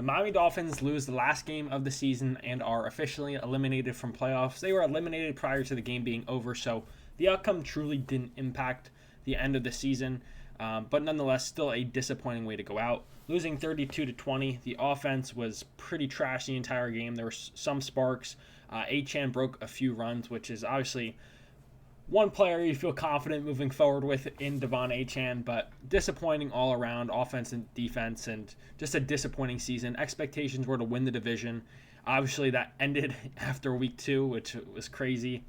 The Miami Dolphins lose the last game of the season and are officially eliminated from playoffs. They were eliminated prior to the game being over, so the outcome truly didn't impact the end of the season. But nonetheless, still a disappointing way to go out. Losing 32-20, the offense was pretty trash the entire game. There were some sparks. Achan broke a few runs, which is obviously one player you feel confident moving forward with in Devon Achan, but disappointing all around, offense and defense, and just a disappointing season. Expectations were to win the division. Obviously, that ended after week 2, which was crazy.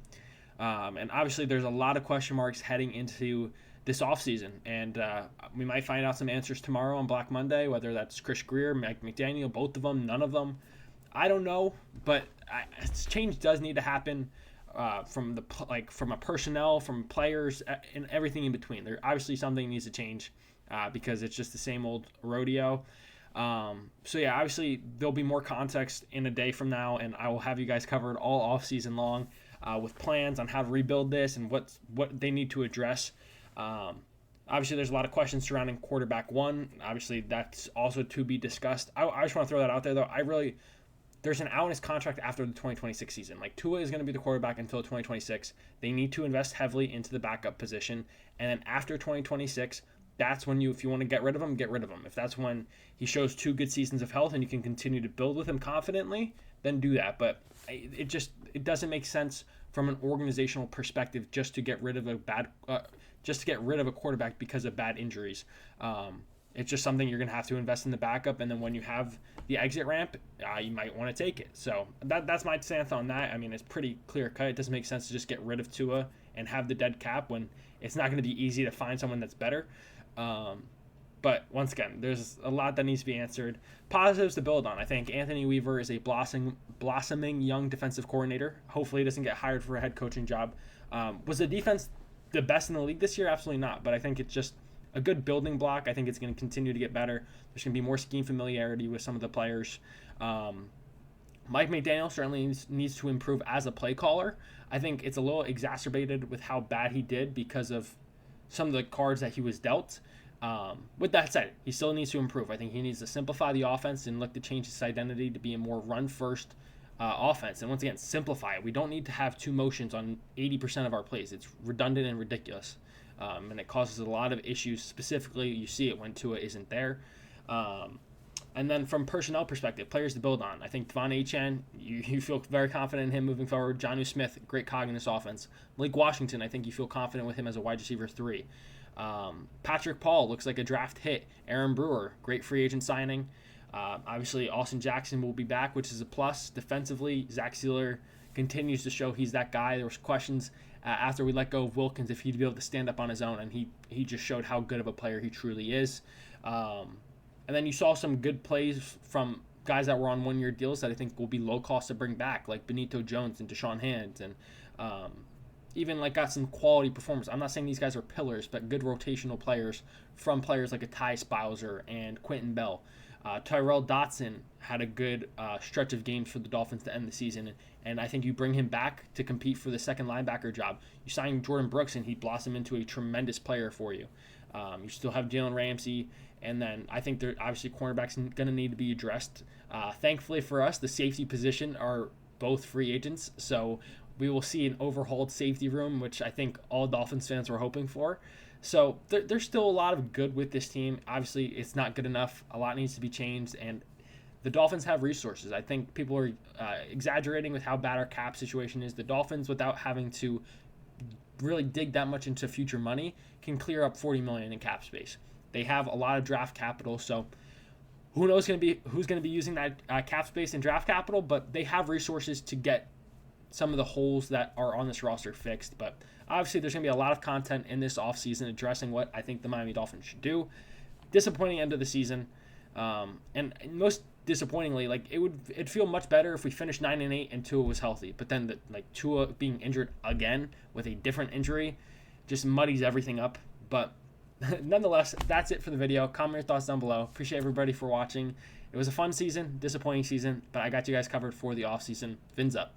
And obviously, there's a lot of question marks heading into this offseason, and we might find out some answers tomorrow on Black Monday, whether that's Chris Greer, Mike McDaniel, both of them, none of them. I don't know, but change does need to happen. From a personnel, from players, and everything in between. There obviously something needs to change because it's just the same old rodeo. So yeah, obviously there'll be more context in a day from now, and I will have you guys covered all off season long with plans on how to rebuild this and what they need to address. Obviously, there's a lot of questions surrounding quarterback 1. Obviously, that's also to be discussed. I just want to throw that out there, though. There's an out in his contract after the 2026 season. Like, Tua is going to be the quarterback until 2026. They need to invest heavily into the backup position. And then after 2026, that's when if you want to get rid of him, get rid of him. If that's when he shows 2 good seasons of health and you can continue to build with him confidently, then do that. But it doesn't make sense from an organizational perspective just to get rid of a quarterback because of bad injuries. It's just something you're going to have to invest in the backup, and then when you have the exit ramp, you might want to take it. So that's my stance on that. I mean, it's pretty clear cut. It doesn't make sense to just get rid of Tua and have the dead cap when it's not going to be easy to find someone that's better. But once again, there's a lot that needs to be answered. Positives to build on. I think Anthony Weaver is a blossoming young defensive coordinator. Hopefully he doesn't get hired for a head coaching job. Was the defense the best in the league this year? Absolutely not. But I think it's just a good building block. I think it's going to continue to get better. There's going to be more scheme familiarity with some of the players. Mike McDaniel certainly needs to improve as a play caller. I think it's a little exacerbated with how bad he did because of some of the cards that he was dealt. With that said, he still needs to improve. I think he needs to simplify the offense and look to change his identity to be a more run-first offense. And once again, simplify it. We don't need to have 2 motions on 80% of our plays. It's redundant and ridiculous. And it causes a lot of issues. Specifically, you see it when Tua isn't there. And then from personnel perspective, players to build on. I think Devon Achan, you feel very confident in him moving forward. Jonnu Smith, great cog in this offense. Malik Washington, I think you feel confident with him as a wide receiver 3. Patrick Paul looks like a draft hit. Aaron Brewer, great free agent signing. Obviously, Austin Jackson will be back, which is a plus. Defensively, Zach Sealer continues to show he's that guy. There was questions after we let go of Wilkins if he'd be able to stand up on his own, and he just showed how good of a player he truly is. And then you saw some good plays from guys that were on 1-year deals that I think will be low cost to bring back, like Benito Jones and Deshaun Hands, and even got some quality performers. I'm not saying these guys are pillars, but good rotational players from players like a Ty Spouser and Quentin Bell. Tyrell Dotson had a good stretch of games for the Dolphins to end the season, and I think you bring him back to compete for the second linebacker job. You sign Jordan Brooks, and he blossomed into a tremendous player for you. You still have Jalen Ramsey, and then I think obviously cornerbacks going to need to be addressed. Thankfully for us, the safety position are both free agents, so we will see an overhauled safety room, which I think all Dolphins fans were hoping for. So there's still a lot of good with this team. Obviously, it's not good enough. A lot needs to be changed, and the Dolphins have resources. I think people are exaggerating with how bad our cap situation is. The Dolphins, without having to really dig that much into future money, can clear up $40 million in cap space. They have a lot of draft capital, so who knows who's going to be using that cap space and draft capital, but they have resources to get some of the holes that are on this roster fixed. But obviously there's going to be a lot of content in this offseason addressing what I think the Miami Dolphins should do. Disappointing end of the season. And most disappointingly, it'd feel much better if we finished 9-8 and Tua was healthy. But then Tua being injured again with a different injury just muddies everything up. But nonetheless, that's it for the video. Comment your thoughts down below. Appreciate everybody for watching. It was a fun season, disappointing season, but I got you guys covered for the offseason. Fins up.